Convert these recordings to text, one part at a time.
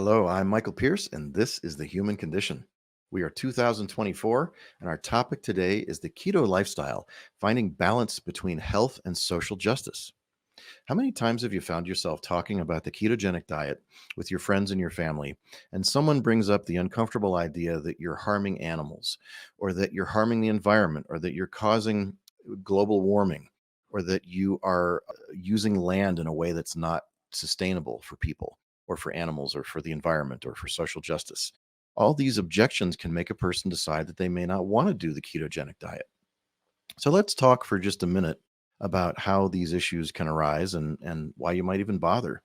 Hello, I'm Michael Pierce, and this is The Human Condition. We are 2024, and our topic today is the keto lifestyle, finding balance between health and social justice. How many times have you found yourself talking about the ketogenic diet with your friends and your family, and someone brings up the uncomfortable idea that you're harming animals, or that you're harming the environment, or that you're causing global warming, or that you are using land in a way that's not sustainable for people, or for animals, or for the environment, or for social justice? All these objections can make a person decide that they may not want to do the ketogenic diet. So let's talk for just a minute about how these issues can arise and why you might even bother.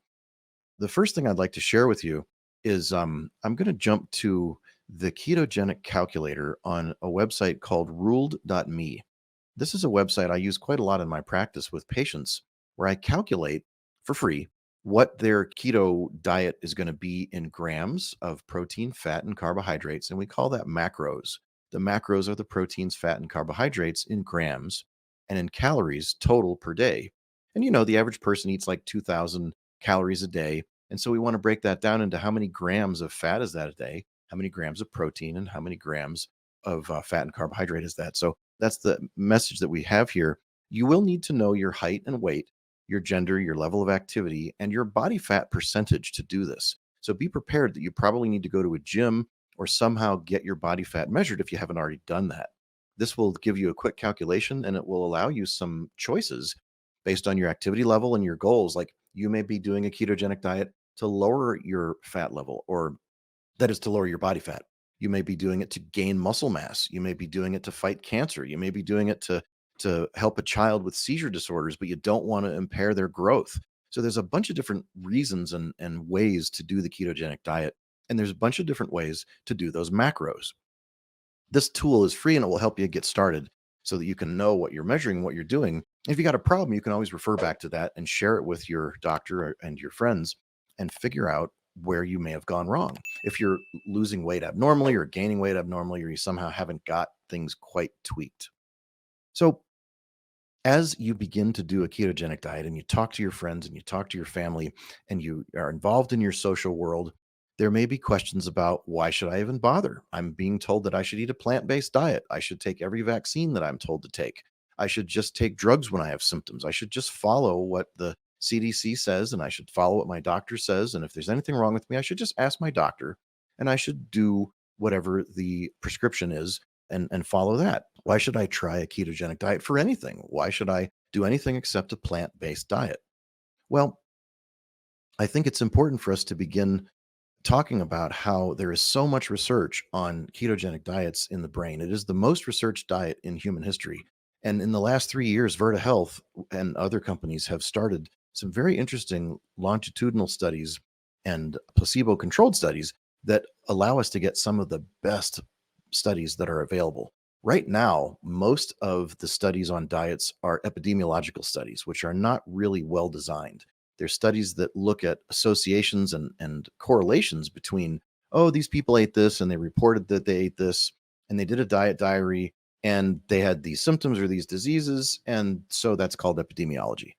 The first thing I'd like to share with you is I'm going to jump to the ketogenic calculator on a website called ruled.me. This is a website I use quite a lot in my practice with patients where I calculate for free what their keto diet is going to be in grams of protein, fat, and carbohydrates. And we call that macros. The macros are the proteins, fat, and carbohydrates in grams and in calories total per day. And the average person eats like 2,000 calories a day. And so we want to break that down into how many grams of fat is that a day, how many grams of protein, and how many grams of fat and carbohydrate is that. So that's the message that we have here. You will need to know your height and weight, your gender, your level of activity, and your body fat percentage to do this. So be prepared that you probably need to go to a gym or somehow get your body fat measured if you haven't already done that. This will give you a quick calculation and it will allow you some choices based on your activity level and your goals. Like you may be doing a ketogenic diet to lower your fat level, or that is to lower your body fat. You may be doing it to gain muscle mass. You may be doing it to fight cancer. You may be doing it to help a child with seizure disorders, but you don't want to impair their growth. So there's a bunch of different reasons and ways to do the ketogenic diet. And there's a bunch of different ways to do those macros. This tool is free and it will help you get started so that you can know what you're measuring, what you're doing. If you got a problem, you can always refer back to that and share it with your doctor and your friends and figure out where you may have gone wrong. If you're losing weight abnormally or gaining weight abnormally, or you somehow haven't got things quite tweaked. So, as you begin to do a ketogenic diet and you talk to your friends and you talk to your family and you are involved in your social world, there may be questions about why should I even bother? I'm being told that I should eat a plant-based diet. I should take every vaccine that I'm told to take. I should just take drugs when I have symptoms. I should just follow what the CDC says and I should follow what my doctor says. And if there's anything wrong with me, I should just ask my doctor and I should do whatever the prescription is and follow that. Why should I try a ketogenic diet for anything? Why should I do anything except a plant-based diet? Well, I think it's important for us to begin talking about how there is so much research on ketogenic diets in the brain. It is the most researched diet in human history. And in the last 3 years, Verta Health and other companies have started some very interesting longitudinal studies and placebo controlled studies that allow us to get some of the best studies that are available. Right now, most of the studies on diets are epidemiological studies, which are not really well designed. They're studies that look at associations and correlations between, oh, these people ate this and they reported that they ate this and they did a diet diary and they had these symptoms or these diseases. And so that's called epidemiology.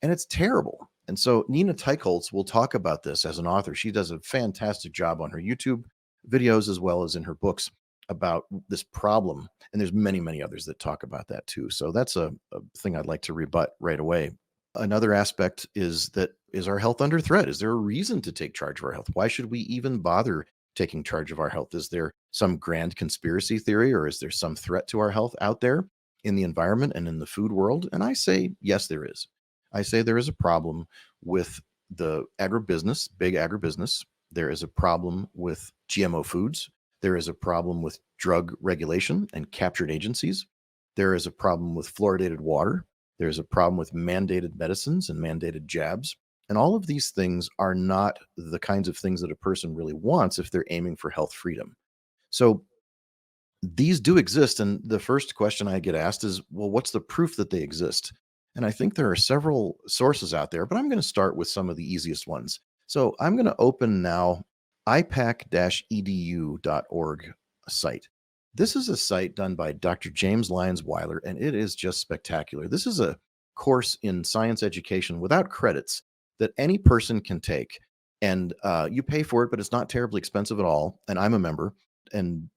And it's terrible. And so Nina Teichholz will talk about this as an author. She does a fantastic job on her YouTube videos as well as in her books about this problem. And there's many, many others that talk about that too. So that's a thing I'd like to rebut right away. Another aspect is that, is our health under threat? Is there a reason to take charge of our health? Why should we even bother taking charge of our health? Is there some grand conspiracy theory, or is there some threat to our health out there in the environment and in the food world? And I say, yes, there is. I say there is a problem with the agribusiness, big agribusiness. There is a problem with GMO foods. There is a problem with drug regulation and captured agencies. There is a problem with fluoridated water. There's a problem with mandated medicines and mandated jabs. And all of these things are not the kinds of things that a person really wants if they're aiming for health freedom. So these do exist. And the first question I get asked is, well, what's the proof that they exist? And I think there are several sources out there, but I'm going to start with some of the easiest ones. So I'm going to open now ipac-edu.org site. This is a site done by Dr. James Lyons Weiler, and it is just spectacular. This is a course in science education without credits that any person can take. And you pay for it, but it's not terribly expensive at all. And I'm a member. And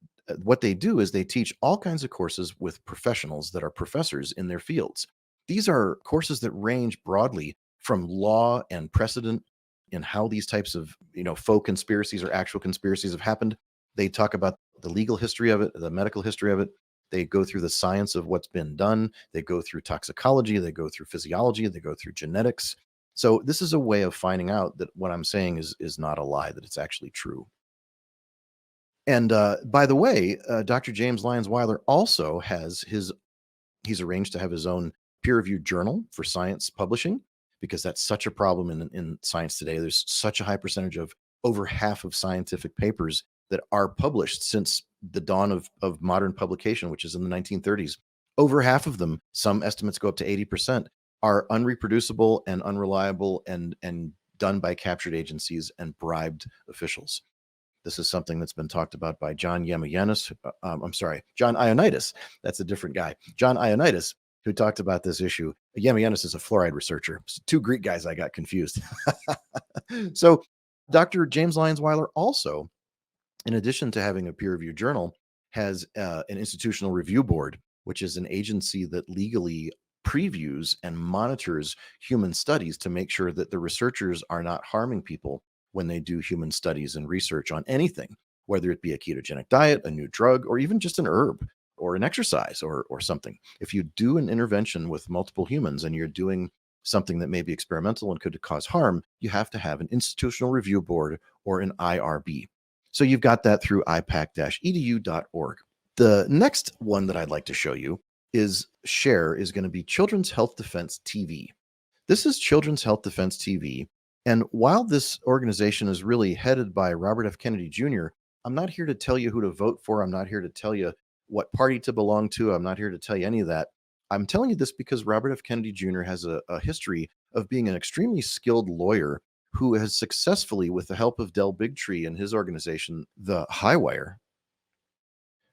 what they do is they teach all kinds of courses with professionals that are professors in their fields. These are courses that range broadly from law and precedent in how these types of faux conspiracies or actual conspiracies have happened. They talk about the legal history of it, the medical history of it. They go through the science of what's been done. They go through toxicology. They go through physiology. They go through genetics. So this is a way of finding out that what I'm saying is not a lie, that it's actually true. And by the way, Dr. James Lyons Weiler also has he's arranged to have his own peer-reviewed journal for science publishing, because that's such a problem in science today. There's such a high percentage of over half of scientific papers that are published since the dawn of modern publication, which is in the 1930s. Over half of them, some estimates go up to 80%, are unreproducible and unreliable and done by captured agencies and bribed officials. This is something that's been talked about by John Yamayanis. I'm sorry, John Ioannidis. That's a different guy. John Ioannidis, who talked about this issue. Yamayanis is a fluoride researcher. Two Greek guys, I got confused. So Dr. James Lyons Weiler also, in addition to having a peer-reviewed journal, has an institutional review board, which is an agency that legally previews and monitors human studies to make sure that the researchers are not harming people when they do human studies and research on anything, whether it be a ketogenic diet, a new drug, or even just an herb or an exercise or something. If you do an intervention with multiple humans and you're doing something that may be experimental and could cause harm, you have to have an institutional review board or an IRB. So you've got that through ipac-edu.org. The next one that I'd like to show you is going to be Children's Health Defense TV. This is Children's Health Defense TV. And while this organization is really headed by Robert F. Kennedy Jr., I'm not here to tell you who to vote for. I'm not here to tell you what party to belong to. I'm not here to tell you any of that. I'm telling you this because Robert F. Kennedy Jr. has a history of being an extremely skilled lawyer who has successfully, with the help of Del Bigtree and his organization, the Highwire,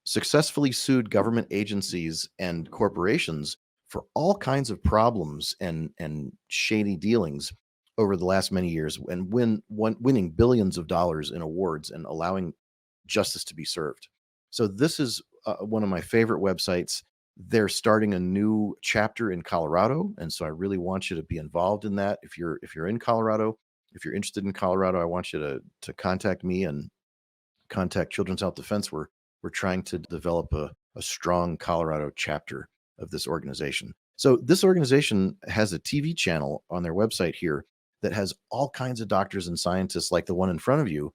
successfully sued government agencies and corporations for all kinds of problems and shady dealings over the last many years, and winning billions of dollars in awards and allowing justice to be served. So this is one of my favorite websites. They're starting a new chapter in Colorado, and so I really want you to be involved in that. If you're in Colorado, if you're interested in Colorado, I want you to contact me and contact Children's Health Defense. We're trying to develop a strong Colorado chapter of this organization. So this organization has a TV channel on their website here that has all kinds of doctors and scientists like the one in front of you.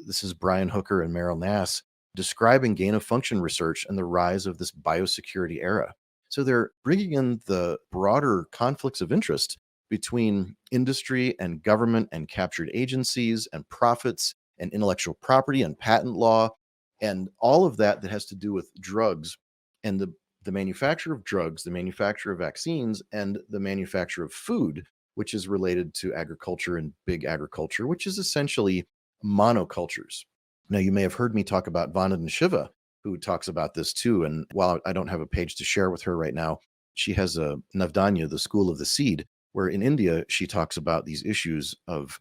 This is Brian Hooker and Meryl Nass describing gain of function research and the rise of this biosecurity era. So they're bringing in the broader conflicts of interest between industry and government and captured agencies and profits and intellectual property and patent law and all of that has to do with drugs and the manufacture of drugs, the manufacture of vaccines, and the manufacture of food, which is related to agriculture and big agriculture, which is essentially monocultures. Now, you may have heard me talk about Vandana Shiva, who talks about this too. And while I don't have a page to share with her right now, she has a Navdanya, the School of the Seed, where in India, she talks about these issues of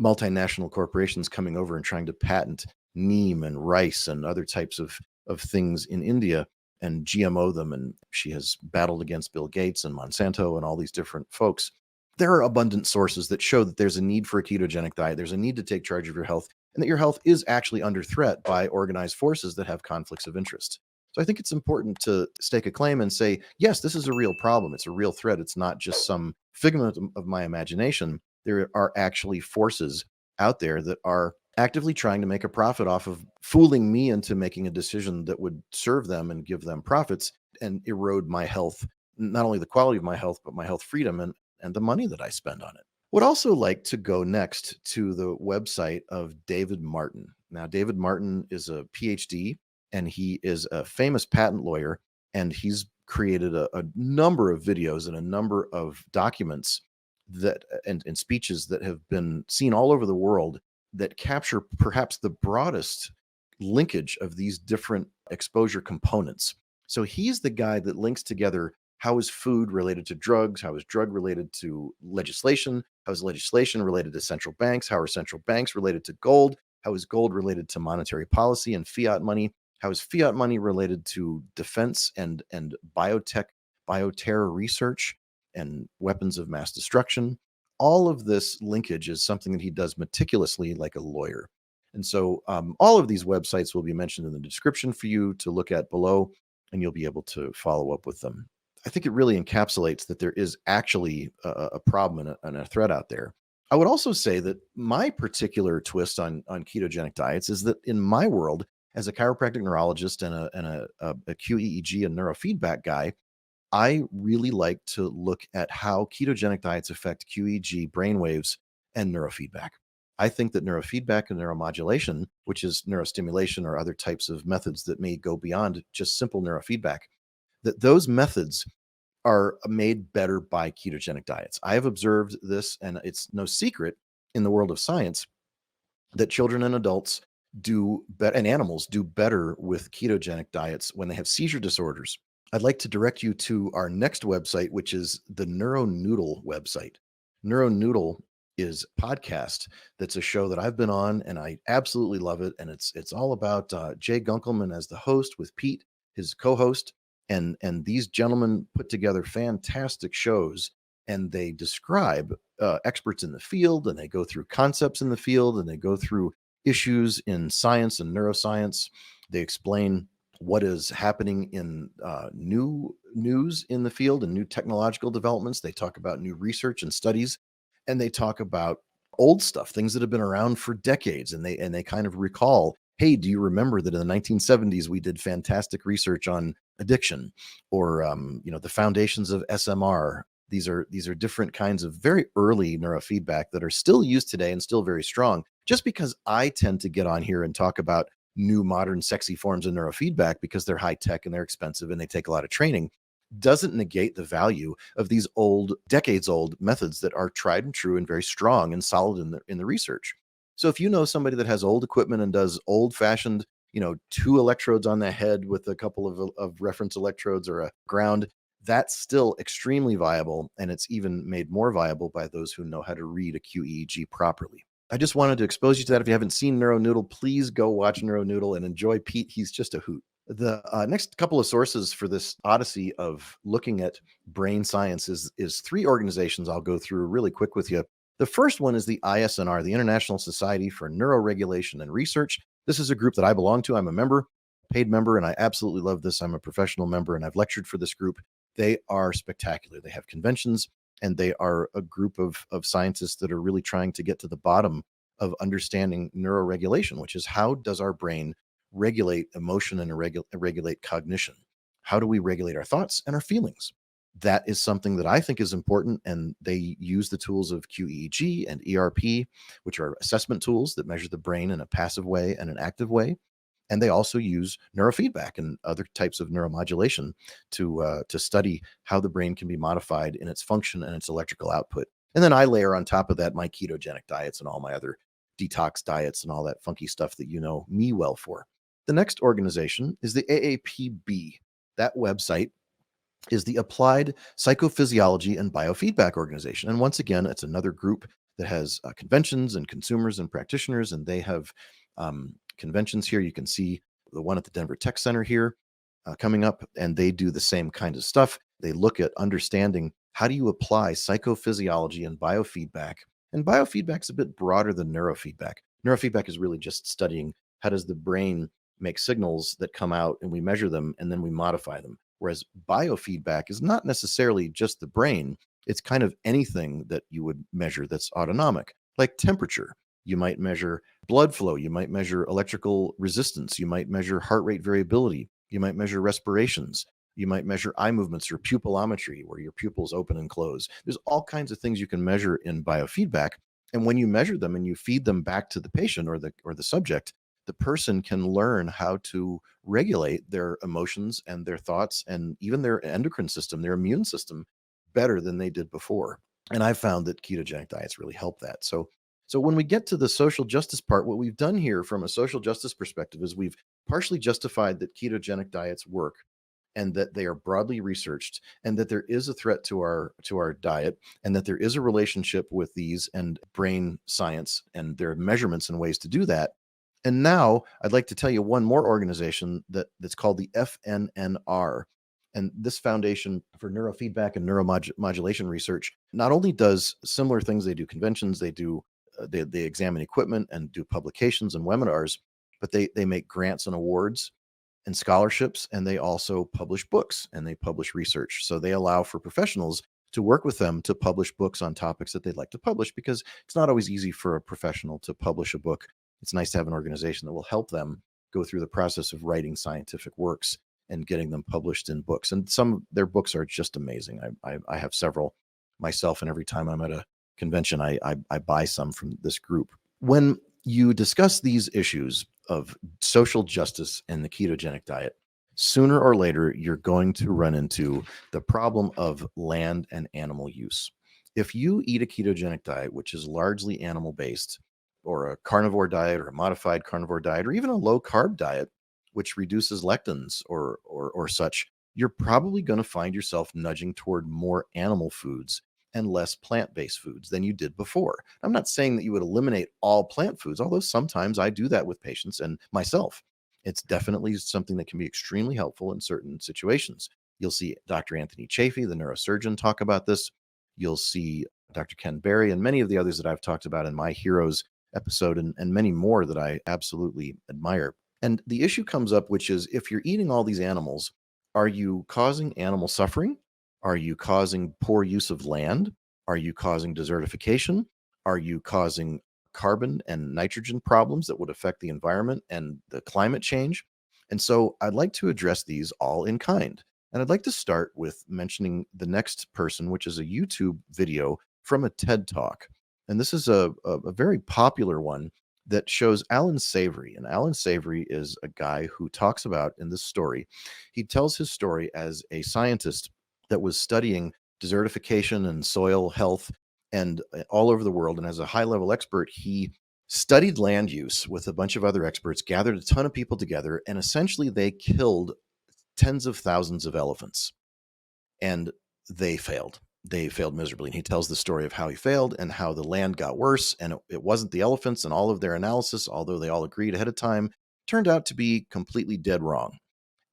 multinational corporations coming over and trying to patent neem and rice and other types of things in India and GMO them. And she has battled against Bill Gates and Monsanto and all these different folks. There are abundant sources that show that there's a need for a ketogenic diet. There's a need to take charge of your health, and that your health is actually under threat by organized forces that have conflicts of interest. So I think it's important to stake a claim and say, yes, this is a real problem. It's a real threat. It's not just some figment of my imagination. There are actually forces out there that are actively trying to make a profit off of fooling me into making a decision that would serve them and give them profits and erode my health, not only the quality of my health, but my health freedom and the money that I spend on it. Would also like to go next to the website of David Martin. Now, David Martin is a PhD and he is a famous patent lawyer, and he's created a number of videos and a number of documents that and speeches that have been seen all over the world that capture perhaps the broadest linkage of these different exposure components. So he's the guy that links together how is food related to drugs, how is drug related to legislation, How is legislation related to central banks? How are central banks related to gold? How is gold related to monetary policy and fiat money? How is fiat money related to defense and biotech, bioterror research and weapons of mass destruction? All of this linkage is something that he does meticulously like a lawyer. And so all of these websites will be mentioned in the description for you to look at below, and you'll be able to follow up with them. I think it really encapsulates that there is actually a problem and a threat out there. I would also say that my particular twist on ketogenic diets is that in my world, as a chiropractic neurologist and a QEEG and neurofeedback guy, I really like to look at how ketogenic diets affect QEG, brainwaves, and neurofeedback. I think that neurofeedback and neuromodulation, which is neurostimulation or other types of methods that may go beyond just simple neurofeedback, that those methods are made better by ketogenic diets. I have observed this, and it's no secret in the world of science that children and adults do better, and animals do better with ketogenic diets when they have seizure disorders. I'd like to direct you to our next website, which is the NeuroNoodle website. NeuroNoodle is a podcast that's a show that I've been on, and I absolutely love it. And it's all about Jay Gunkelman as the host with Pete, his co-host, and these gentlemen put together fantastic shows, and they describe experts in the field, and they go through concepts in the field, and they go through issues in science and neuroscience. They explain what is happening in new news in the field and new technological developments. They talk about new research and studies, and they talk about old stuff, things that have been around for decades, and they kind of recall, hey, do you remember that in the 1970s we did fantastic research on addiction, or the foundations of SMR. These are different kinds of very early neurofeedback that are still used today and still very strong. Just because I tend to get on here and talk about new, modern, sexy forms of neurofeedback because they're high tech and they're expensive and they take a lot of training, doesn't negate the value of these old, decades old methods that are tried and true and very strong and solid in the research. So if you know somebody that has old equipment and does old fashioned, two electrodes on the head with a couple of reference electrodes or a ground, that's still extremely viable. And it's even made more viable by those who know how to read a QEEG properly. I just wanted to expose you to that. If you haven't seen NeuroNoodle, please go watch NeuroNoodle and enjoy Pete. He's just a hoot. The next couple of sources for this odyssey of looking at brain science is three organizations I'll go through really quick with you. The first one is the ISNR, the International Society for Neuroregulation and Research. This is a group that I belong to. I'm a member, paid member, and I absolutely love this. I'm a professional member, and I've lectured for this group. They are spectacular. They have conventions, and they are a group of scientists that are really trying to get to the bottom of understanding neuroregulation, which is how does our brain regulate emotion and regulate cognition? How do we regulate our thoughts and our feelings? That is something that I think is important, and they use the tools of QEEG and ERP, which are assessment tools that measure the brain in a passive way and an active way. And they also use neurofeedback and other types of neuromodulation to study how the brain can be modified in its function and its electrical output. And then I layer on top of that my ketogenic diets and all my other detox diets and all that funky stuff that you know me well for. The next organization is the AAPB. That website is the Applied Psychophysiology and Biofeedback Organization. And once again, it's another group that has conventions and consumers and practitioners, and they have conventions here. You can see the one at the Denver Tech Center here coming up, and they do the same kind of stuff. They look at understanding how do you apply psychophysiology and biofeedback. And biofeedback is a bit broader than neurofeedback. Neurofeedback is really just studying how does the brain make signals that come out, and we measure them and then we modify them. Whereas biofeedback is not necessarily just the brain. It's kind of anything that you would measure that's autonomic, like temperature. You might measure blood flow. You might measure electrical resistance. You might measure heart rate variability. You might measure respirations. You might measure eye movements or pupillometry, where your pupils open and close. There's all kinds of things you can measure in biofeedback. And when you measure them and you feed them back to the patient or the subject, the person can learn how to regulate their emotions and their thoughts and even their endocrine system, their immune system, better than they did before. And I found that ketogenic diets really help that. So when we get to the social justice part, what we've done here from a social justice perspective is we've partially justified that ketogenic diets work and that they are broadly researched, and that there is a threat to our diet, and that there is a relationship with these and brain science, and there are measurements and ways to do that. And now I'd like to tell you one more organization that's called the FNNR. And this Foundation for Neurofeedback and Neuromodulation Research not only does similar things, they do conventions, they examine equipment and do publications and webinars, but they make grants and awards and scholarships, and they also publish books and they publish research. So they allow for professionals to work with them to publish books on topics that they'd like to publish, because it's not always easy for a professional to publish a book. It's nice to have an organization that will help them go through the process of writing scientific works and getting them published in books. And some of their books are just amazing. I have several myself, and every time I'm at a convention, I buy some from this group. When you discuss these issues of social justice and the ketogenic diet, sooner or later, you're going to run into the problem of land and animal use. If you eat a ketogenic diet, which is largely animal based, or a carnivore diet, or a modified carnivore diet, or even a low carb diet, which reduces lectins or such, you're probably going to find yourself nudging toward more animal foods and less plant-based foods than you did before. I'm not saying that you would eliminate all plant foods, although sometimes I do that with patients and myself. It's definitely something that can be extremely helpful in certain situations. You'll see Dr. Anthony Chafee, the neurosurgeon, talk about this. You'll see Dr. Ken Berry and many of the others that I've talked about in my Heroes episode, and many more that I absolutely admire. And the issue comes up, which is, if you're eating all these animals, are you causing animal suffering? Are you causing poor use of land? Are you causing desertification? Are you causing carbon and nitrogen problems that would affect the environment and the climate change? And so I'd like to address these all in kind. And I'd like to start with mentioning the next person, which is a YouTube video from a TED Talk. And this is a very popular one that shows Alan Savory. And Alan Savory is a guy who talks about, in this story, he tells his story as a scientist that was studying desertification and soil health and all over the world. And as a high level expert, he studied land use with a bunch of other experts, gathered a ton of people together, and essentially they killed tens of thousands of elephants. And they failed. They failed miserably. And he tells the story of how he failed and how the land got worse. And it wasn't the elephants, and all of their analysis, although they all agreed ahead of time, turned out to be completely dead wrong.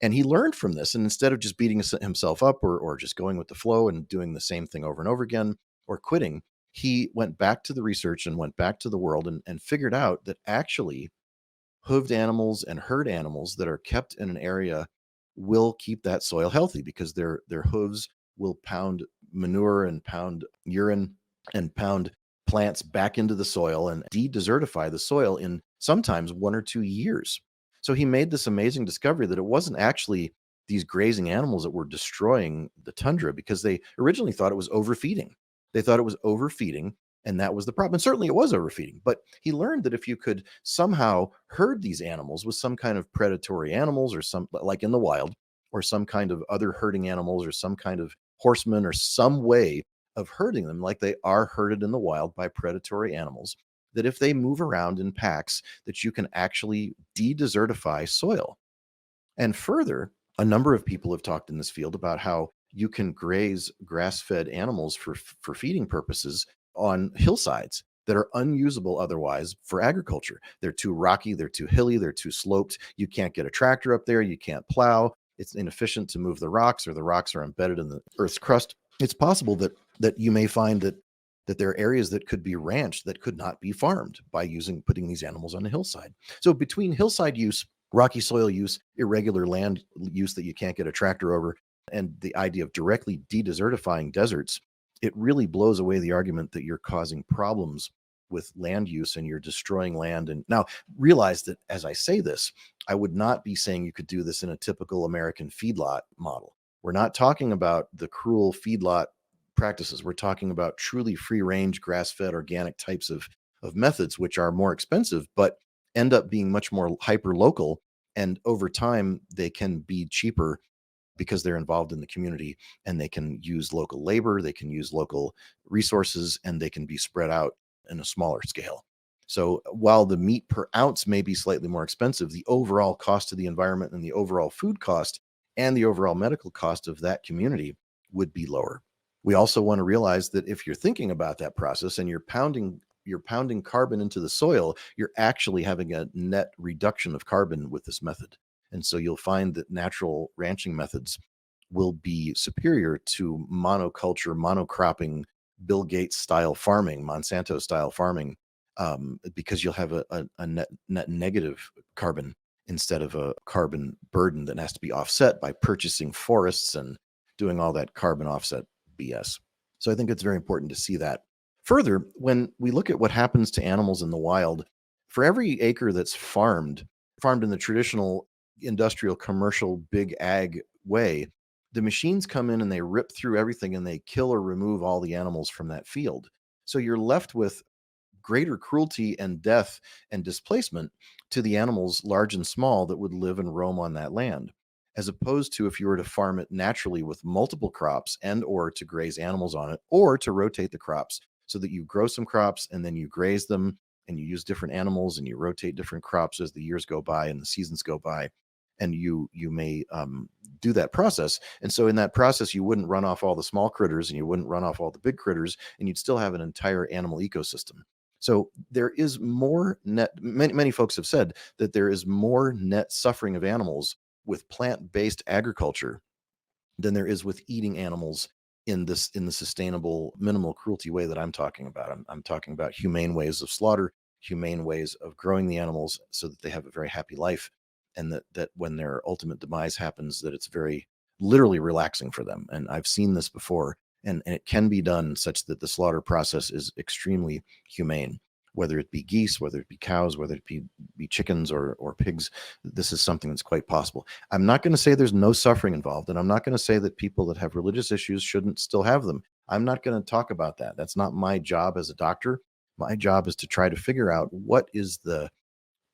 And he learned from this. And instead of just beating himself up, or just going with the flow and doing the same thing over and over again, or quitting, he went back to the research and went back to the world, and figured out that actually hooved animals and herd animals that are kept in an area will keep that soil healthy, because their hooves will pound manure and pound urine and pound plants back into the soil and de-desertify the soil in sometimes 1 or 2 years. So he made this amazing discovery that it wasn't actually these grazing animals that were destroying the tundra, because they originally thought it was overfeeding. They thought it was overfeeding, and that was the problem. And certainly it was overfeeding. But he learned that if you could somehow herd these animals with some kind of predatory animals, or some, like in the wild, or some kind of other herding animals, or some kind of horsemen, or some way of herding them like they are herded in the wild by predatory animals, that if they move around in packs, that you can actually de-desertify soil. And further, a number of people have talked in this field about how you can graze grass-fed animals for feeding purposes on hillsides that are unusable otherwise for agriculture. They're too rocky, they're too hilly, they're too sloped. You can't get a tractor up there, you can't plow. It's inefficient to move the rocks, or the rocks are embedded in the earth's crust. It's possible that you may find that there are areas that could be ranched that could not be farmed by putting these animals on a hillside. So between hillside use, rocky soil use, irregular land use that you can't get a tractor over, and the idea of directly de-desertifying deserts, it really blows away the argument that you're causing problems with land use and you're destroying land. And now, realize that as I say this, I would not be saying you could do this in a typical American feedlot model. We're not talking about the cruel feedlot practices. We're talking about truly free range, grass-fed, organic types of methods, which are more expensive, but end up being much more hyper local. And over time, they can be cheaper because they're involved in the community, and they can use local labor, they can use local resources, and they can be spread out in a smaller scale. So while the meat per ounce may be slightly more expensive, the overall cost to the environment and the overall food cost and the overall medical cost of that community would be lower. We also want to realize that if you're thinking about that process and you're pounding carbon into the soil, you're actually having a net reduction of carbon with this method. And so you'll find that natural ranching methods will be superior to monoculture, monocropping, Bill Gates style farming, Monsanto style farming, because you'll have a net negative carbon instead of a carbon burden that has to be offset by purchasing forests and doing all that carbon offset BS. So I think it's very important to see that. Further, when we look at what happens to animals in the wild, for every acre that's farmed in the traditional industrial commercial big ag way, the machines come in and they rip through everything and they kill or remove all the animals from that field. So you're left with greater cruelty and death and displacement to the animals, large and small, that would live and roam on that land, as opposed to if you were to farm it naturally with multiple crops and or to graze animals on it, or to rotate the crops so that you grow some crops and then you graze them and you use different animals and you rotate different crops as the years go by and the seasons go by, and you may do that process. And so in that process, you wouldn't run off all the small critters and you wouldn't run off all the big critters, and you'd still have an entire animal ecosystem. So there is more net, many folks have said that there is more net suffering of animals with plant-based agriculture than there is with eating animals in the sustainable minimal cruelty way that I'm talking about. I'm talking about humane ways of slaughter, humane ways of growing the animals so that they have a very happy life, and that when their ultimate demise happens, that it's very literally relaxing for them. And I've seen this before, and it can be done such that the slaughter process is extremely humane. Whether it be geese, whether it be cows, whether it be chickens or pigs, this is something that's quite possible. I'm not going to say there's no suffering involved, and I'm not going to say that people that have religious issues shouldn't still have them. I'm not going to talk about that. That's not my job as a doctor. My job is to try to figure out what is the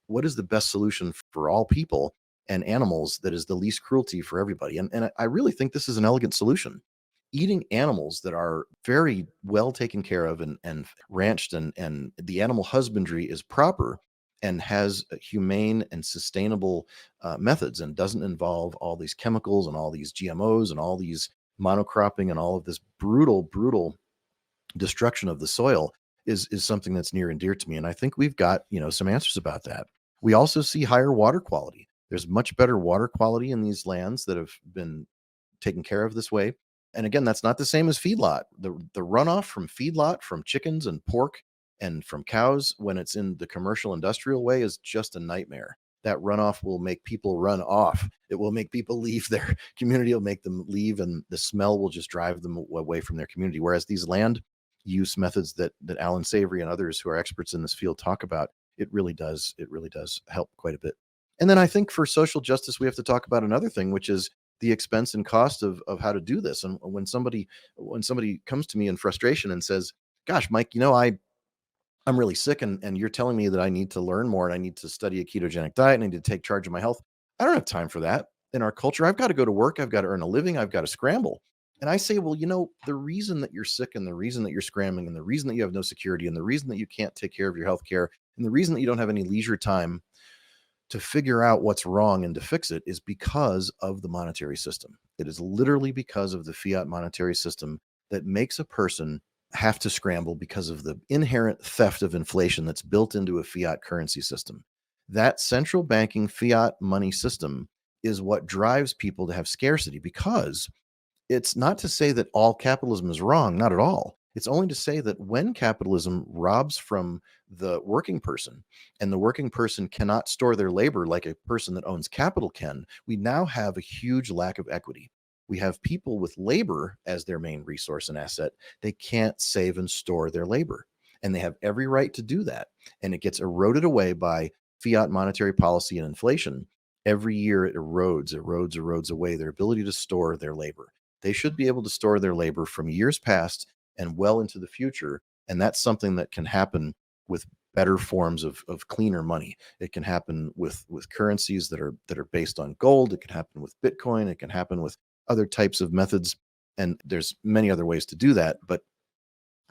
best solution for all people and animals that is the least cruelty for everybody. And I really think this is an elegant solution. Eating animals that are very well taken care of and ranched, and the animal husbandry is proper and has humane and sustainable methods and doesn't involve all these chemicals and all these GMOs and all these monocropping and all of this brutal destruction of the soil is something that's near and dear to me. And I think we've got, some answers about that. We also see higher water quality. There's much better water quality in these lands that have been taken care of this way. And again, that's not the same as feedlot. The runoff from feedlot, from chickens and pork and from cows, when it's in the commercial industrial way, is just a nightmare. That runoff will make people run off. It will make people leave their community. It'll make them leave, and the smell will just drive them away from their community. Whereas these land use methods that Alan Savory and others who are experts in this field talk about, it really does help quite a bit. And then I think for social justice, we have to talk about another thing, which is the expense and cost of how to do this. And when somebody comes to me in frustration and says, "Gosh, Mike, I'm really sick, and you're telling me that I need to learn more and I need to study a ketogenic diet and I need to take charge of my health." I don't have time for that. In our culture, I've got to go to work, I've got to earn a living, I've got to scramble. And I say, well, the reason that you're sick and the reason that you're scrambling and the reason that you have no security and the reason that you can't take care of your health care and the reason that you don't have any leisure time to figure out what's wrong and to fix it is because of the monetary system. It is literally because of the fiat monetary system that makes a person have to scramble because of the inherent theft of inflation that's built into a fiat currency system. That central banking fiat money system is what drives people to have scarcity, because it's not to say that all capitalism is wrong, not at all. It's only to say that when capitalism robs from the working person and the working person cannot store their labor like a person that owns capital can, we now have a huge lack of equity. We have people with labor as their main resource and asset. They can't save and store their labor, and they have every right to do that. And it gets eroded away by fiat monetary policy and inflation. Every year it erodes away their ability to store their labor. They should be able to store their labor from years past and well into the future. And that's something that can happen with better forms of cleaner money. It can happen with currencies that are based on gold. It can happen with Bitcoin. It can happen with other types of methods. And there's many other ways to do that. But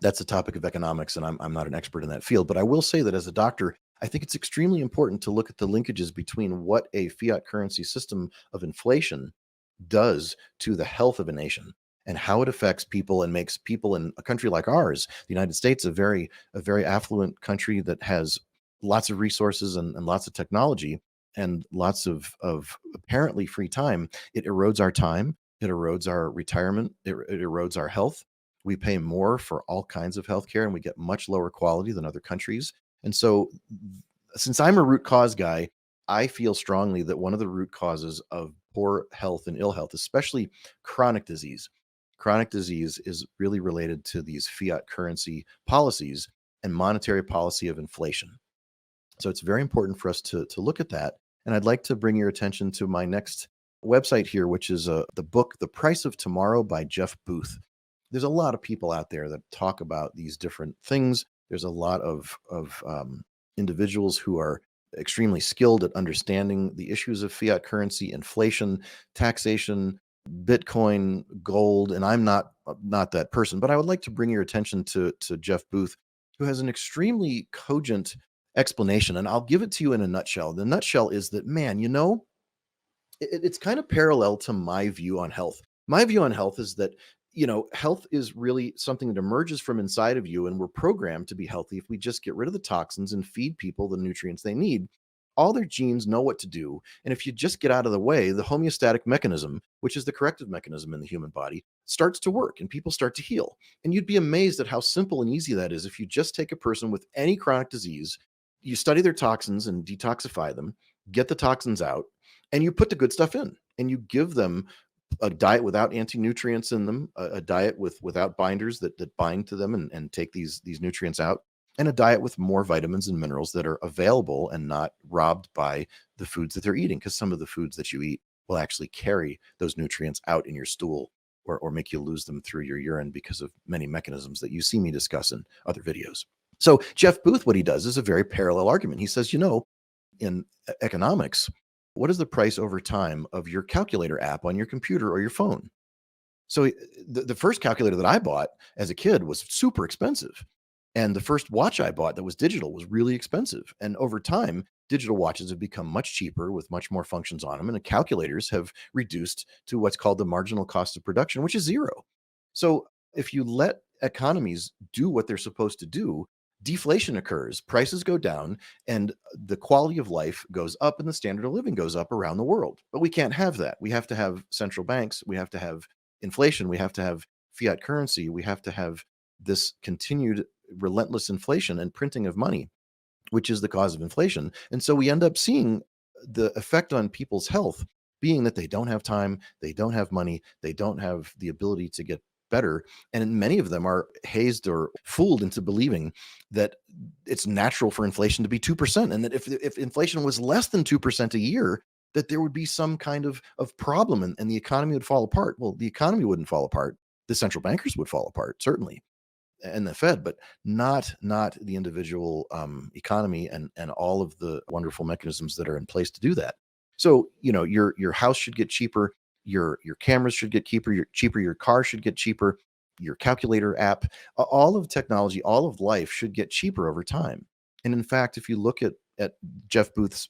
that's a topic of economics, and I'm not an expert in that field. But I will say that as a doctor, I think it's extremely important to look at the linkages between what a fiat currency system of inflation does to the health of a nation and how it affects people and makes people in a country like ours, the United States, a very affluent country that has lots of resources and lots of technology and lots of apparently free time. It erodes our time. It erodes our retirement. It erodes our health. We pay more for all kinds of healthcare and we get much lower quality than other countries. And so, since I'm a root cause guy, I feel strongly that one of the root causes of poor health and ill health, especially chronic disease is really related to these fiat currency policies and monetary policy of inflation. So it's very important for us to look at that. And I'd like to bring your attention to my next website here, which is the book, The Price of Tomorrow by Jeff Booth. There's a lot of people out there that talk about these different things. There's a lot of individuals who are extremely skilled at understanding the issues of fiat currency, inflation, taxation, Bitcoin, gold, and I'm not that person, but I would like to bring your attention to Jeff Booth, who has an extremely cogent explanation, and I'll give it to you in a nutshell. The nutshell is that, man, it's kind of parallel to my view on health. My view on health is that, health is really something that emerges from inside of you, and we're programmed to be healthy if we just get rid of the toxins and feed people the nutrients they need. All their genes know what to do. And if you just get out of the way, the homeostatic mechanism, which is the corrective mechanism in the human body, starts to work and people start to heal. And you'd be amazed at how simple and easy that is if you just take a person with any chronic disease, you study their toxins and detoxify them, get the toxins out, and you put the good stuff in and you give them a diet without anti-nutrients in them, a diet without binders that bind to them and take these nutrients out, and a diet with more vitamins and minerals that are available and not robbed by the foods that they're eating, because some of the foods that you eat will actually carry those nutrients out in your stool or make you lose them through your urine because of many mechanisms that you see me discuss in other videos. So Jeff Booth, what he does is a very parallel argument. He says, in economics, what is the price over time of your calculator app on your computer or your phone? So the first calculator that I bought as a kid was super expensive. And the first watch I bought that was digital was really expensive. And over time, digital watches have become much cheaper with much more functions on them. And the calculators have reduced to what's called the marginal cost of production, which is zero. So if you let economies do what they're supposed to do, deflation occurs, prices go down, and the quality of life goes up and the standard of living goes up around the world. But we can't have that. We have to have central banks. We have to have inflation. We have to have fiat currency. We have to have this continued relentless inflation and printing of money, which is the cause of inflation. And so we end up seeing the effect on people's health being that they don't have time, they don't have money, they don't have the ability to get better. And many of them are hazed or fooled into believing that it's natural for inflation to be 2%. And that if inflation was less than 2% a year, that there would be some kind of problem and the economy would fall apart. Well, the economy wouldn't fall apart. The central bankers would fall apart, certainly, and the Fed, but not the individual economy and all of the wonderful mechanisms that are in place to do that. So your house should get cheaper, your cameras should get cheaper, your car should get cheaper, your calculator app, all of technology, all of life should get cheaper over time. And in fact, if you look at Jeff Booth's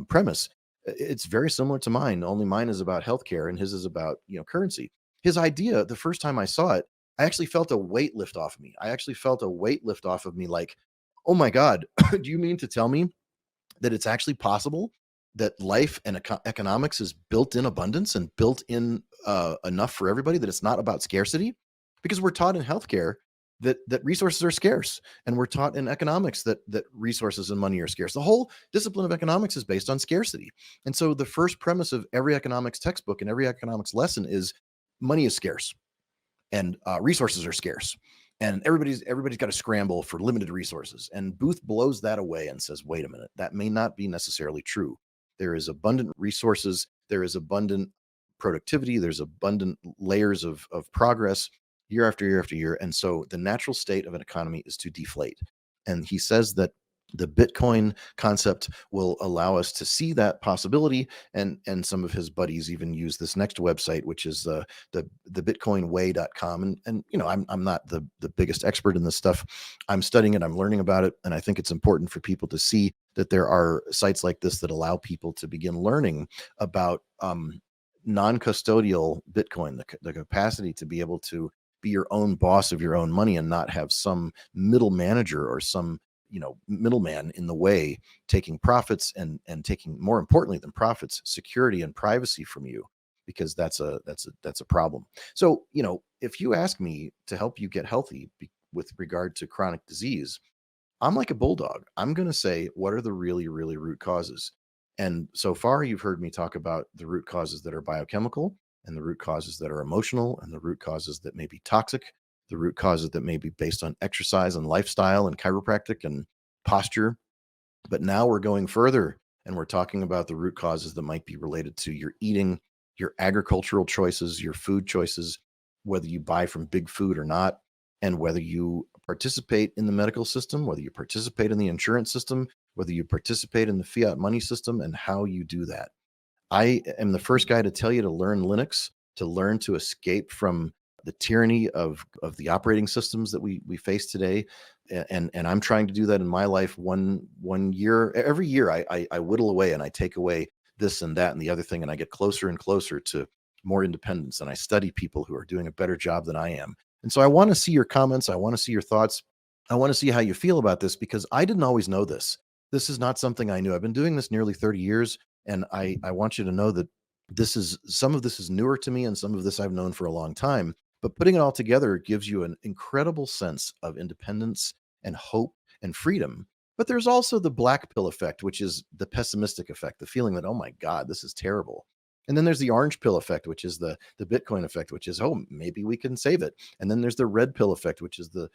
premise, it's very similar to mine. Only mine is about healthcare, and his is about currency. His idea, the first time I saw it, I actually felt a weight lift off of me. I actually felt a weight lift off of me like, oh my God, do you mean to tell me that it's actually possible that life and economics is built in abundance and built in enough for everybody, that it's not about scarcity? Because we're taught in healthcare that resources are scarce, and we're taught in economics that resources and money are scarce. The whole discipline of economics is based on scarcity. And so the first premise of every economics textbook and every economics lesson is money is scarce and resources are scarce, and everybody's got to scramble for limited resources. And Booth blows that away and says, wait a minute, that may not be necessarily true. There is abundant resources, there is abundant productivity, there's abundant layers of progress year after year after year. And so the natural state of an economy is to deflate. And he says that the Bitcoin concept will allow us to see that possibility. And some of his buddies even use this next website, which is the bitcoinway.com. And I'm not the biggest expert in this stuff. I'm studying it, I'm learning about it. And I think it's important for people to see that there are sites like this that allow people to begin learning about non-custodial Bitcoin, the capacity to be able to be your own boss of your own money and not have some middle manager or some middleman in the way taking profits and taking, more importantly than profits, security and privacy from you, because that's a problem. So if you ask me to help you get healthy with regard to chronic disease, I'm like a bulldog. I'm going to say, what are the really, really root causes? And so far, you've heard me talk about the root causes that are biochemical, and the root causes that are emotional, and the root causes that may be toxic, the root causes that may be based on exercise and lifestyle and chiropractic and posture. But now we're going further, and we're talking about the root causes that might be related to your eating, your agricultural choices, your food choices, whether you buy from big food or not, and whether you participate in the medical system, whether you participate in the insurance system, whether you participate in the fiat money system, and how you do that. I am the first guy to tell you to learn Linux, to learn to escape from the tyranny of the operating systems that we face today. And I'm trying to do that in my life one year. Every year I whittle away and I take away this and that and the other thing, and I get closer and closer to more independence. And I study people who are doing a better job than I am. And so I want to see your comments. I want to see your thoughts. I want to see how you feel about this, because I didn't always know this. This is not something I knew. I've been doing this nearly 30 years. And I want you to know that some of this is newer to me, and some of this I've known for a long time. But putting it all together gives you an incredible sense of independence and hope and freedom. But there's also the black pill effect, which is the pessimistic effect, the feeling that, oh my God, this is terrible. And then there's the orange pill effect, which is the Bitcoin effect, which is, oh, maybe we can save it. And then there's the red pill effect, which is the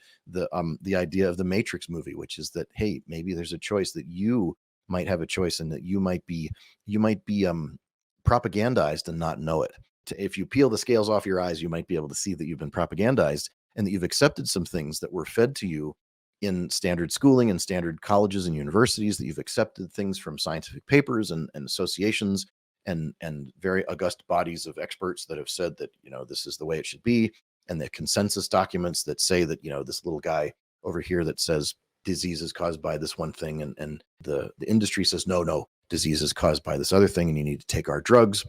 idea of the Matrix movie, which is that, hey, maybe there's a choice that you might have a choice, and that you might be propagandized and not know it. If you peel the scales off your eyes, you might be able to see that you've been propagandized, and that you've accepted some things that were fed to you in standard schooling and standard colleges and universities, that you've accepted things from scientific papers and associations and very august bodies of experts that have said that this is the way it should be, and the consensus documents that say that this little guy over here that says disease is caused by this one thing, and the industry says no, disease is caused by this other thing, and you need to take our drugs.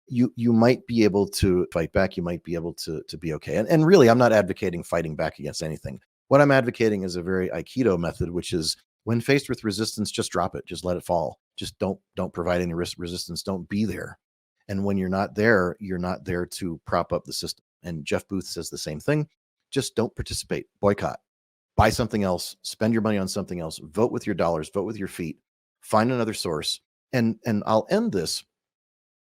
You might be able to fight back. You might be able to be okay. And really, I'm not advocating fighting back against anything. What I'm advocating is a very Aikido method, which is, when faced with resistance, just drop it. Just let it fall. Just don't provide any resistance. Don't be there. And when you're not there to prop up the system. And Jeff Booth says the same thing. Just don't participate. Boycott. Buy something else. Spend your money on something else. Vote with your dollars. Vote with your feet. Find another source. And I'll end this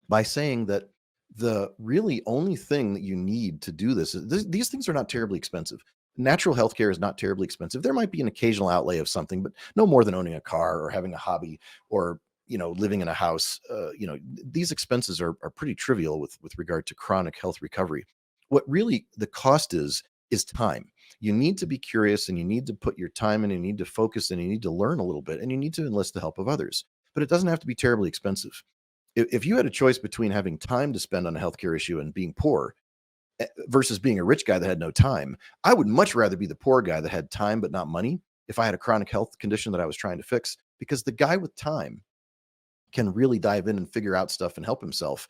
by saying that the really only thing that you need to do this is these things are not terribly expensive. Natural healthcare is not terribly expensive. There might be an occasional outlay of something, but no more than owning a car or having a hobby or living in a house. These expenses are pretty trivial with regard to chronic health recovery. What really the cost is time. You need to be curious, and you need to put your time in, and you need to focus, and you need to learn a little bit, and you need to enlist the help of others. But it doesn't have to be terribly expensive. If you had a choice between having time to spend on a healthcare issue and being poor versus being a rich guy that had no time, I would much rather be the poor guy that had time but not money if I had a chronic health condition that I was trying to fix, because the guy with time can really dive in and figure out stuff and help himself.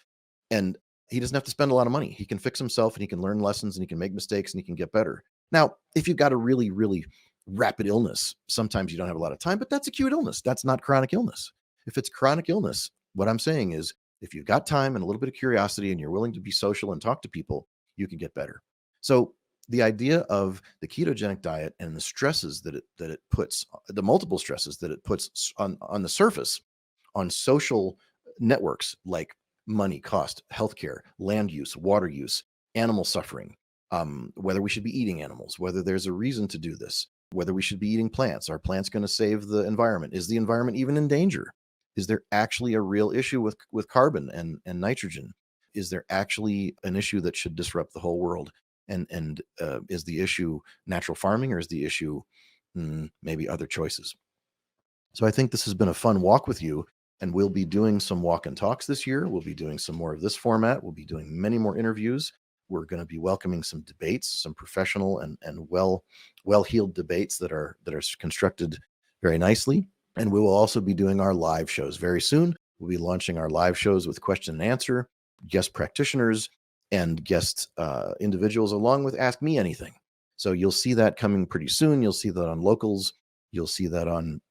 And he doesn't have to spend a lot of money. He can fix himself, and he can learn lessons, and he can make mistakes, and he can get better. Now, if you've got a really, really rapid illness, sometimes you don't have a lot of time, but that's acute illness. That's not chronic illness. If it's chronic illness, what I'm saying is, if you've got time and a little bit of curiosity, and you're willing to be social and talk to people, you can get better. So the idea of the ketogenic diet and the stresses that it puts, the multiple stresses that it puts on the surface, on social networks like money, cost, healthcare, land use, water use, animal suffering, whether we should be eating animals, whether there's a reason to do this, whether we should be eating plants. Are plants going to save the environment? Is the environment even in danger? Is there actually a real issue with carbon and nitrogen? Is there actually an issue that should disrupt the whole world? And is the issue natural farming, or is the issue maybe other choices? So I think this has been a fun walk with you, and we'll be doing some walk and talks this year. We'll be doing some more of this format. We'll be doing many more interviews. We're going to be welcoming some debates, some professional and well-heeled debates that are constructed very nicely. And we will also be doing our live shows very soon. We'll be launching our live shows with question and answer. guest practitioners and guest individuals, along with Ask Me Anything. So you'll see that coming pretty soon. You'll see that on Locals. You'll see that on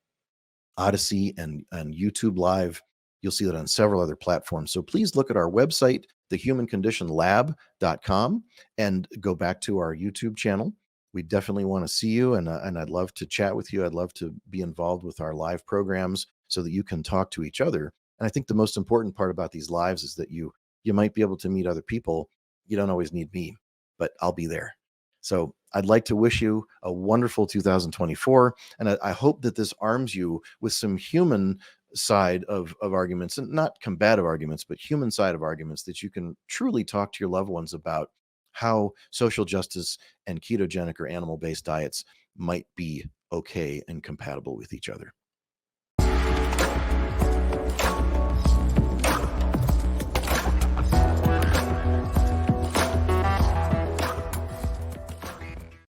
Odyssey and YouTube Live. You'll see that on several other platforms. So please look at our website, thehumanconditionlab.com, and go back to our YouTube channel. We definitely want to see you, and I'd love to chat with you. I'd love to be involved with our live programs so that you can talk to each other. And I think the most important part about these lives is that you might be able to meet other people. You don't always need me, but I'll be there. So I'd like to wish you a wonderful 2024. And I hope that this arms you with some human side of arguments, and not combative arguments, but human side of arguments, that you can truly talk to your loved ones about how social justice and ketogenic or animal-based diets might be okay and compatible with each other.